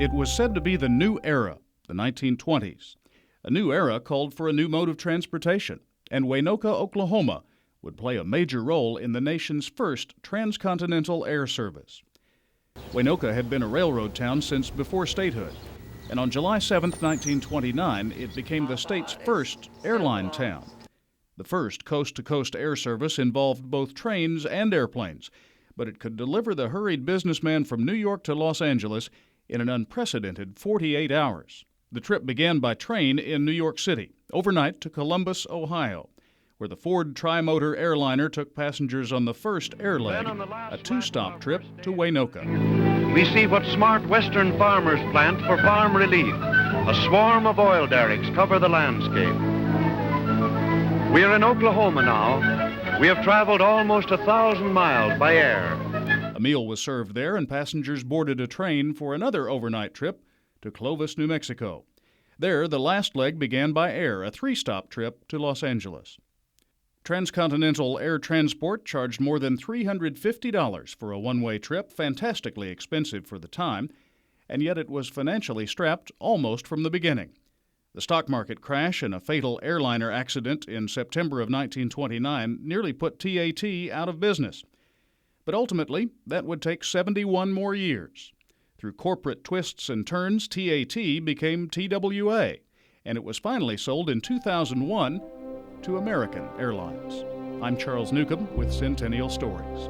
It was said to be the new era, the 1920s. A new era called for a new mode of transportation, and Waynoka, Oklahoma, would play a major role in the nation's first transcontinental air service. Waynoka had been a railroad town since before statehood, and on July 7, 1929, it became the state's first airline town. The first coast-to-coast air service involved both trains and airplanes, but it could deliver the hurried businessman from New York to Los Angeles in an unprecedented 48 hours. The trip began by train in New York City, overnight to Columbus, Ohio, where the Ford tri-motor airliner took passengers on the first air leg, a two-stop trip to Waynoka. We see what smart western farmers plant for farm relief. A swarm of oil derricks cover the landscape. We are in Oklahoma now. We have traveled almost 1,000 miles by air. A meal was served there, and passengers boarded a train for another overnight trip to Clovis, New Mexico. There, the last leg began by air, a three-stop trip to Los Angeles. Transcontinental Air Transport charged more than $350 for a one-way trip, fantastically expensive for the time, and yet it was financially strapped almost from the beginning. The stock market crash and a fatal airliner accident in September of 1929 nearly put TAT out of business. But ultimately, that would take 71 more years. Through corporate twists and turns, TAT became TWA, and it was finally sold in 2001 to American Airlines. I'm Charles Newcomb with Centennial Stories.